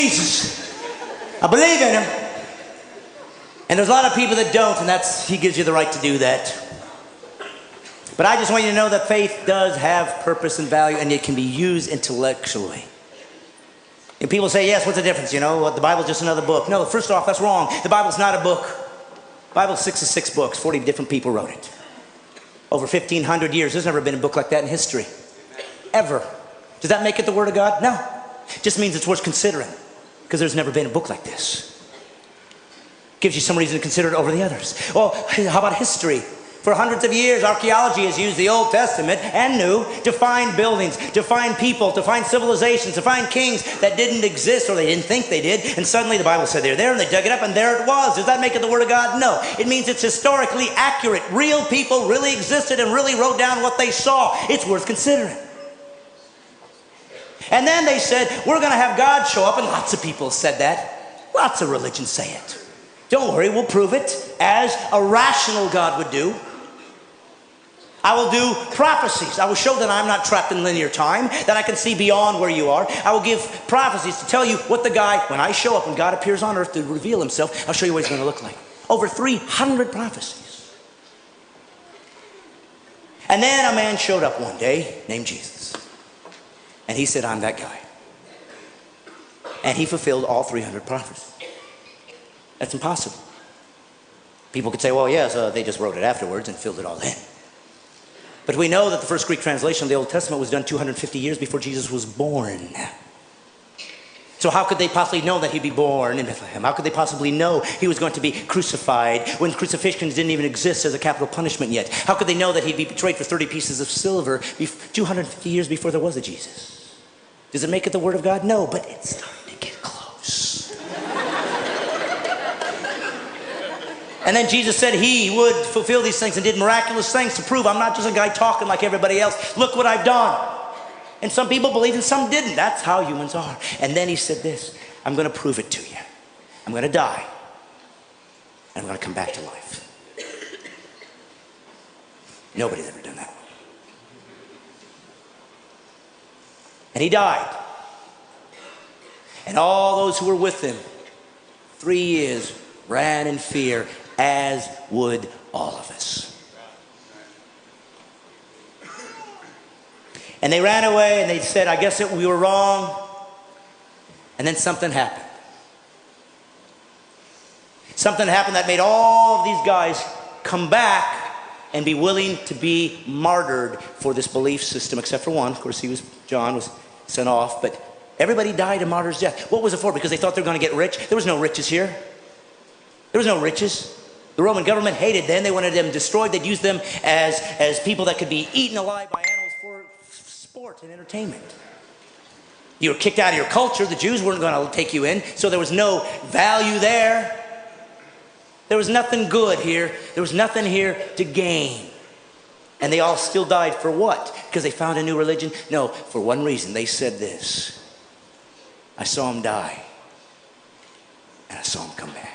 Jesus. I believe in him. And there's a lot of people that don't, and he gives you the right to do that. But I just want you to know that faith does have purpose and value, and it can be used intellectually. And people say, yes, what's the difference? You know, the Bible's just another book. No, first off, that's wrong. The Bible's not a book. The Bible's 66 books. 40 different people wrote it. Over 1,500 years. There's never been a book like that in history. Ever. Does that make it the Word of God? No. It just means it's worth considering. Because there's never been a book like this. Gives you some reason to consider it over the others. Well, how about history? For hundreds of years, archaeology has used the Old Testament and New to find buildings, to find people, to find civilizations, to find kings that didn't exist or they didn't think they did. And suddenly the Bible said they're there, and they dug it up, and there it was. Does that make it the Word of God? No. It means it's historically accurate. Real people really existed and really wrote down what they saw. It's worth considering. And then they said, we're going to have God show up, and lots of people said that. Lots of religions say it. Don't worry, we'll prove it as a rational God would do. I will do prophecies. I will show that I'm not trapped in linear time, that I can see beyond where you are. I will give prophecies to tell you what the guy, when I show up, when God appears on earth to reveal himself, I'll show you what he's going to look like. Over 300 prophecies. And then a man showed up one day named Jesus. And he said, I'm that guy. And he fulfilled all 300 prophecies. That's impossible. People could say, well, yes, they just wrote it afterwards and filled it all in. But we know that the first Greek translation of the Old Testament was done 250 years before Jesus was born. So how could they possibly know that he'd be born in Bethlehem? How could they possibly know he was going to be crucified when crucifixions didn't even exist as a capital punishment yet? How could they know that he'd be betrayed for 30 pieces of silver 250 years before there was a Jesus? Does it make it the Word of God? No, but it's starting to get close. And then Jesus said he would fulfill these things and did miraculous things to prove I'm not just a guy talking like everybody else. Look what I've done. And some people believed and some didn't. That's how humans are. And then he said this, I'm going to prove it to you. I'm going to die. And I'm going to come back to life. Nobody's ever done that. And he died. And all those who were with him, 3 years, ran in fear, as would all of us. And they ran away and they said, I guess we were wrong. And then something happened. Something happened that made all of these guys come back and be willing to be martyred for this belief system, except for one. Of course, John was sent off, but everybody died a martyr's death. What was it for? Because they thought they were going to get rich? There was no riches here. There was no riches. The Roman government hated them. They wanted them destroyed. They'd use them as people that could be eaten alive by animals for sport and entertainment. You were kicked out of your culture. The Jews weren't going to take you in, so there was no value there. There was nothing good here. There was nothing here to gain. And they all still died for what? Because they found a new religion? No, for one reason. They said this. I saw him die, and I saw him come back.